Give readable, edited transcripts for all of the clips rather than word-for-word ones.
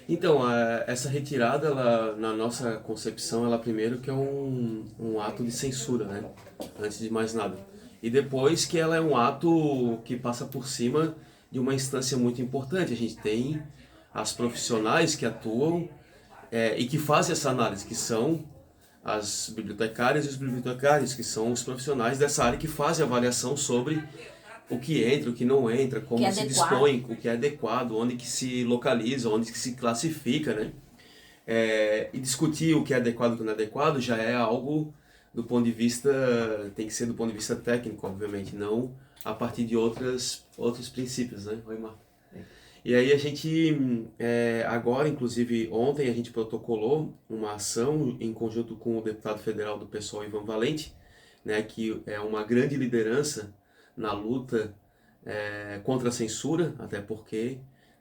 Então, essa retirada, ela, na nossa concepção, ela primeiro que é um ato de censura, né? Antes de mais nada. E depois que ela é um ato que passa por cima de uma instância muito importante. A gente tem as profissionais que atuam e que fazem essa análise, que são as bibliotecárias e os bibliotecários, que são os profissionais dessa área que fazem avaliação sobre o que entra, o que não entra, Que é como se adequado. dispõe, o que é adequado, onde que se localiza, onde que se classifica, né? E discutir o que é adequado e o que não é adequado já é algo do ponto de vista, tem que ser do ponto de vista técnico, obviamente, não a partir de outros princípios, né? Oi, Marco. E aí a gente, agora, inclusive ontem, a gente protocolou uma ação em conjunto com o deputado federal do PSOL, Ivan Valente, né, que é uma grande liderança na luta contra a censura, até porque,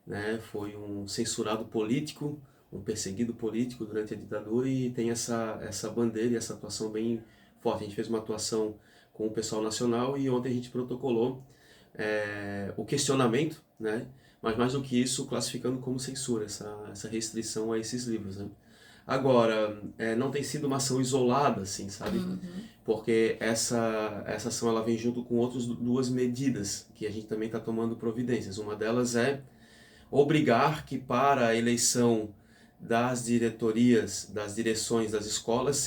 né, foi um censurado político, um perseguido político durante a ditadura e tem essa bandeira e essa atuação bem forte. A gente fez uma atuação com o pessoal nacional e ontem a gente protocolou o questionamento, né? Mas mais do que isso, classificando como censura, essa restrição a esses livros, né? Agora, não tem sido uma ação isolada, assim, sabe? Uhum. Porque essa ação ela vem junto com outras duas medidas que a gente também está tomando providências. Uma delas é obrigar que para a eleição das diretorias, das direções das escolas,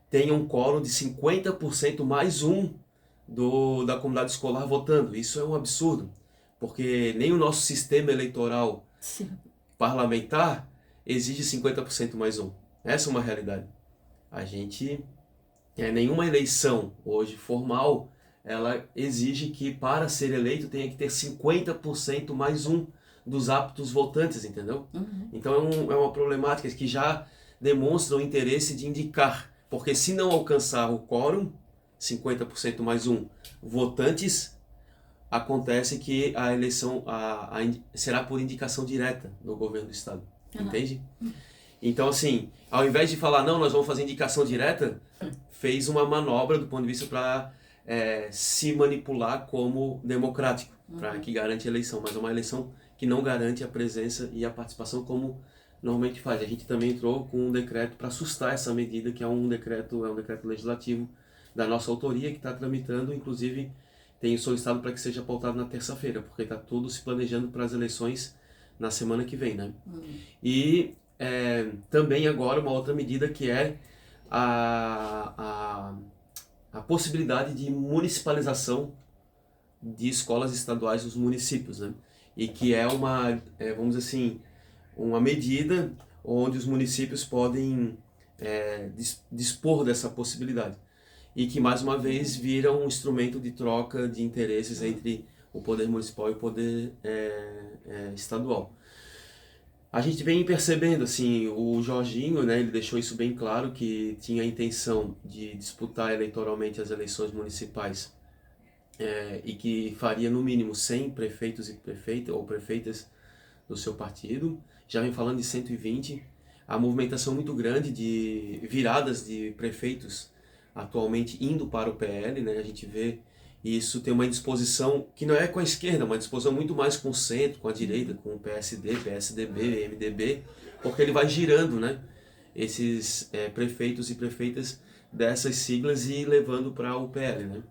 tenha um quórum de 50% mais um da comunidade escolar votando. Isso é um absurdo, porque nem o nosso sistema eleitoral Sim. parlamentar exige 50% mais um. Essa é uma realidade. A gente, nenhuma eleição hoje formal, ela exige que para ser eleito tenha que ter 50% mais um dos aptos votantes, entendeu? Uhum. Então é uma problemática que já demonstra o interesse de indicar, porque se não alcançar o quórum, 50% mais um votantes, acontece que a eleição será por indicação direta do governo do estado, Uhum. entende? Então, assim, ao invés de falar, não, nós vamos fazer indicação direta, fez uma manobra do ponto de vista para se manipular como democrático, para que garante a eleição, mas é uma eleição que não garante a presença e a participação como normalmente faz. A gente também entrou com um decreto para assustar essa medida, que é um decreto legislativo da nossa autoria que está tramitando, inclusive tenho solicitado para que seja pautado na terça-feira, porque está tudo se planejando para as eleições na semana que vem, né? E também agora uma outra medida que é a, a possibilidade de municipalização de escolas estaduais nos municípios, né? E que é vamos dizer assim, uma medida onde os municípios podem dispor dessa possibilidade. E que mais uma vez vira um instrumento de troca de interesses entre o poder municipal e o poder estadual. A gente vem percebendo, assim, o Jorginho, né, ele deixou isso bem claro, que tinha a intenção de disputar eleitoralmente as eleições municipais e que faria no mínimo 100 prefeitos e prefeitas, ou prefeitas do seu partido. Já vem falando de 120. A movimentação muito grande de viradas de prefeitos atualmente indo para o PL, né? A gente vê isso tem uma indisposição que não é com a esquerda, uma disposição muito mais com o centro, com a direita, com o PSD, PSDB, MDB, porque ele vai girando, né? Esses prefeitos e prefeitas dessas siglas e levando para o PL, né?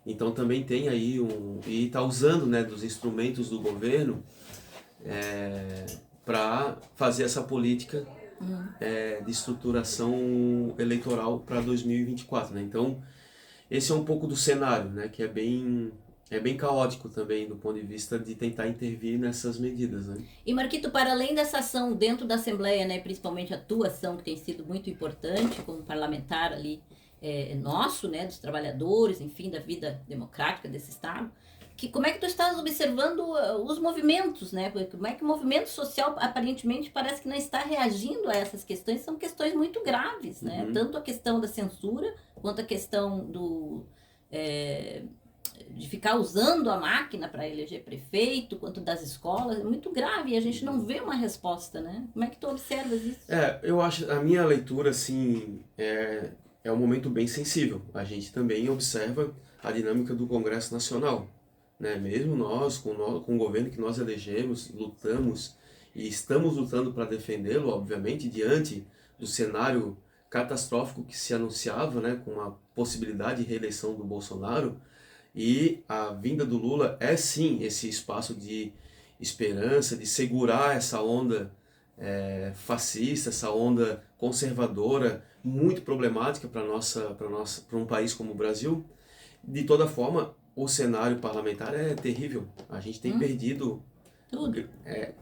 Então também tem aí e está usando, né, dos instrumentos do governo para fazer essa política de estruturação eleitoral para 2024, né? Então esse é um pouco do cenário, né, que é bem caótico também do ponto de vista de tentar intervir nessas medidas, né? E Marquito, para além dessa ação dentro da Assembleia, né, principalmente a tua ação, que tem sido muito importante como parlamentar ali nosso, né, dos trabalhadores, enfim, da vida democrática desse Estado, como é que tu estás observando os movimentos, né? Como é que o movimento social aparentemente parece que não está reagindo a essas questões? São questões muito graves, né? Uhum. Tanto a questão da censura quanto a questão é, de ficar usando a máquina para eleger prefeito, quanto das escolas, é muito grave e a gente não vê uma resposta, né? Como é que tu observas isso? Eu acho, a minha leitura, assim, é um momento bem sensível. A gente também observa a dinâmica do Congresso Nacional, né? Mesmo nós, com o governo que nós elegemos, lutamos e estamos lutando para defendê-lo, obviamente, diante do cenário catastrófico que se anunciava, né, com a possibilidade de reeleição do Bolsonaro, e a vinda do Lula é sim esse espaço de esperança, de segurar essa onda fascista, essa onda conservadora, muito problemática para um país como o Brasil. De toda forma, o cenário parlamentar é terrível. A gente tem perdido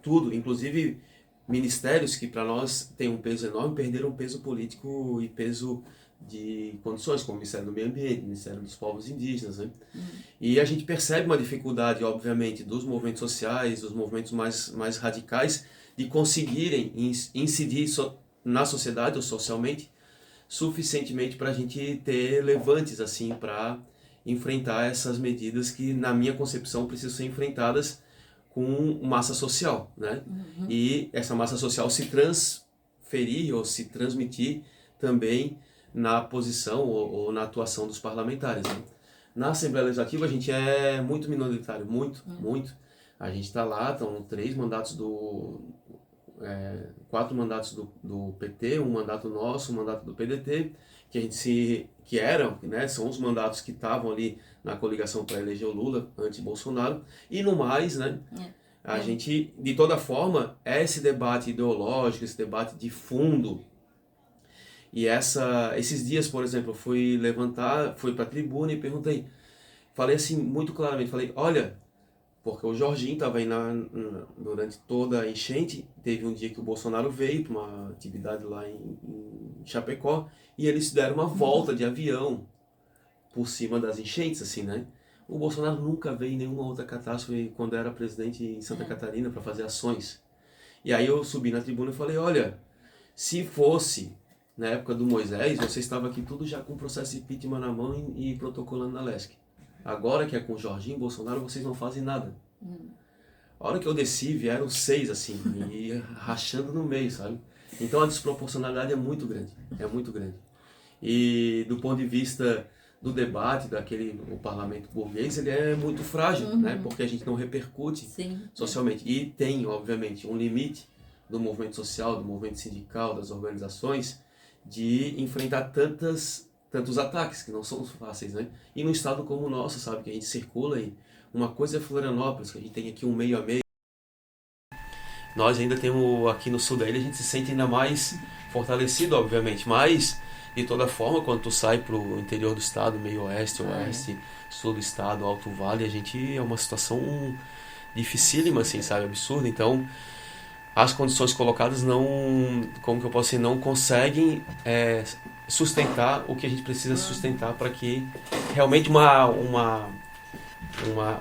tudo, inclusive ministérios que para nós têm um peso enorme, perderam peso político e peso de condições, como o Ministério do Meio Ambiente, o Ministério dos Povos Indígenas, né? E a gente percebe uma dificuldade, obviamente, dos movimentos sociais, dos movimentos mais radicais, de conseguirem incidir na sociedade ou socialmente suficientemente para a gente ter levantes assim para enfrentar essas medidas que, na minha concepção, precisam ser enfrentadas com massa social, né? E essa massa social se transferir ou se transmitir também na posição ou na atuação dos parlamentares, né? Na Assembleia Legislativa a gente é muito minoritário, muito. A gente está lá, estão 4 mandatos do PT, um mandato nosso, um mandato do PDT, que eram, né, são os mandatos que estavam ali na coligação para eleger o Lula, anti-Bolsonaro, e no mais, né, a gente, de toda forma, é esse debate ideológico, esse debate de fundo. E esses dias, por exemplo, eu fui para a tribuna e falei assim, muito claramente, falei, olha, porque o Jorginho estava aí durante toda a enchente, teve um dia que o Bolsonaro veio para uma atividade lá em Chapecó, e eles deram uma volta de avião por cima das enchentes, assim, né? O Bolsonaro nunca veio em nenhuma outra catástrofe quando era presidente em Santa Catarina para fazer ações. E aí eu subi na tribuna e falei, olha, se fosse na época do Moisés, você estava aqui tudo já com o processo de impeachment na mão e protocolando na LESC. Agora que é com o Jorginho, Bolsonaro, vocês não fazem nada. A hora que eu desci, vieram 6, assim, e rachando no meio, sabe? Então a desproporcionalidade é muito grande, E do ponto de vista do debate, o parlamento burguês, ele é muito frágil, né? Porque a gente não repercute socialmente. E tem, obviamente, um limite do movimento social, do movimento sindical, das organizações, de enfrentar tantos ataques, que não são fáceis, né? E num estado como o nosso, sabe, que a gente circula e uma coisa é Florianópolis, que a gente tem aqui um meio a meio. Nós ainda temos aqui no sul da ilha, a gente se sente ainda mais fortalecido, obviamente, mas de toda forma, quando tu sai pro interior do estado, meio oeste, sul do estado, alto vale, a gente é uma situação dificílima, assim, sabe, absurda. Então, as condições colocadas não conseguem sustentar o que a gente precisa sustentar para que realmente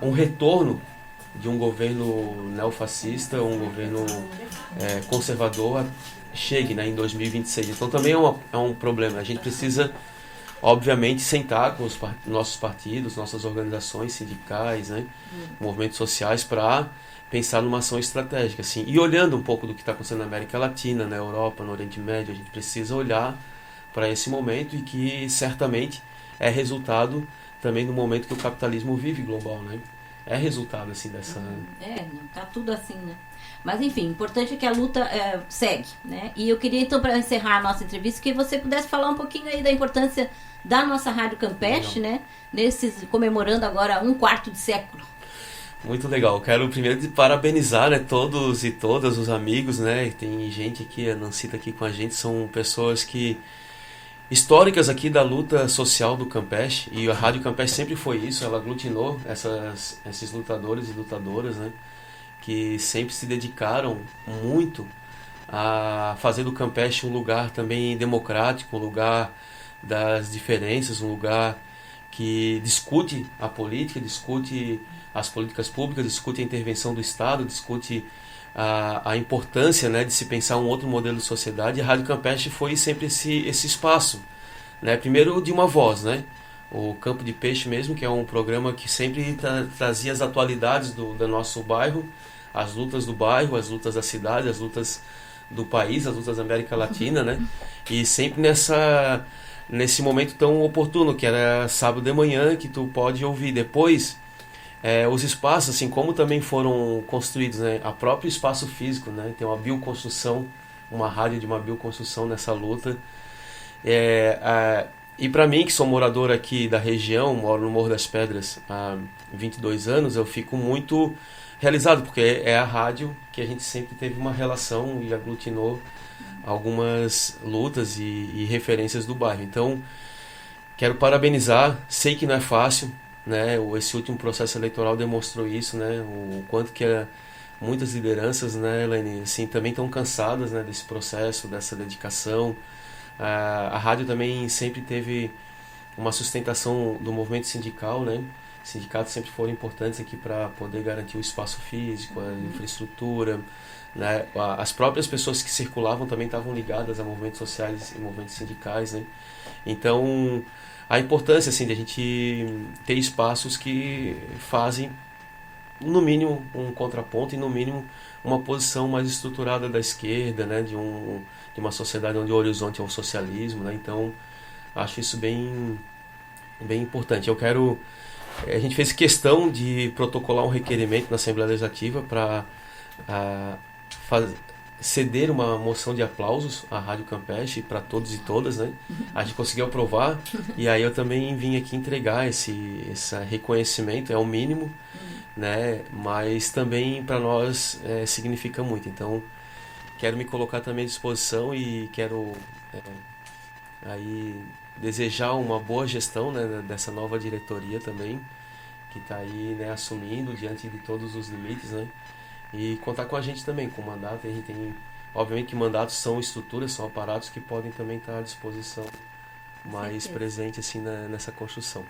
um retorno de um governo neofascista, um governo conservador chegue, né, em 2026. Então também é um problema. A gente precisa, obviamente, sentar com os nossos partidos, nossas organizações sindicais, né, movimentos sociais, para pensar numa ação estratégica, assim. E olhando um pouco do que está acontecendo na América Latina, na Europa, no Oriente Médio, a gente precisa olhar para esse momento, e que certamente é resultado também do momento que o capitalismo vive global, né? É resultado, assim, dessa... não tá tudo assim, né? Mas, enfim, o importante é que a luta segue, né? E eu queria, então, para encerrar a nossa entrevista, que você pudesse falar um pouquinho aí da importância da nossa Rádio Campeche, né? Comemorando agora 1/4 de século. Muito legal. Quero primeiro parabenizar, né, todos e todas os amigos, né? Tem gente aqui, a Nancy tá aqui com a gente, são pessoas históricas aqui da luta social do Campeche, e a Rádio Campeche sempre foi isso, ela aglutinou esses lutadores e lutadoras, né, que sempre se dedicaram muito a fazer do Campeche um lugar também democrático, um lugar das diferenças, um lugar que discute a política, discute as políticas públicas, discute a intervenção do Estado, discute a importância, né, de se pensar um outro modelo de sociedade. E a Rádio Campeche foi sempre esse espaço, né, primeiro de uma voz, né, o Campo de Peixe mesmo, que é um programa que sempre trazia as atualidades do nosso bairro, as lutas do bairro, as lutas da cidade, as lutas do país, as lutas da América Latina, né, e sempre nesse momento tão oportuno, que era sábado de manhã, que tu pode ouvir. Depois Os espaços, assim, como também foram construídos, né? A próprio espaço físico, né? Tem uma bioconstrução, uma rádio de uma bioconstrução nessa luta. E para mim, que sou morador aqui da região, moro no Morro das Pedras há 22 anos, eu fico muito realizado, porque é a rádio que a gente sempre teve uma relação e aglutinou algumas lutas e referências do bairro. Então, quero parabenizar, sei que não é fácil, né? Esse último processo eleitoral demonstrou isso, né? O quanto que muitas lideranças, né, Elaine, assim, também estão cansadas, né, desse processo, dessa dedicação. A rádio também sempre teve uma sustentação do movimento sindical, né? Sindicatos sempre foram importantes aqui para poder garantir o espaço físico, a infraestrutura, né? As próprias pessoas que circulavam também estavam ligadas a movimentos sociais e movimentos sindicais, né? Então, a importância assim de a gente ter espaços que fazem no mínimo um contraponto e no mínimo uma posição mais estruturada da esquerda, né, de uma sociedade onde o horizonte é o socialismo, né? Então, acho isso bem importante. A gente fez questão de protocolar um requerimento na Assembleia Legislativa para ceder uma moção de aplausos à Rádio Campeche para todos e todas, né? A gente conseguiu aprovar e aí eu também vim aqui entregar esse reconhecimento, é o mínimo, né? Mas também para nós significa muito. Então, quero me colocar também à disposição e quero aí desejar uma boa gestão, né, dessa nova diretoria também, que está aí, né, assumindo diante de todos os limites, né? E contar com a gente também, com o mandato. A gente tem, obviamente que mandatos são estruturas, são aparatos que podem também estar à disposição mais presente assim nessa construção.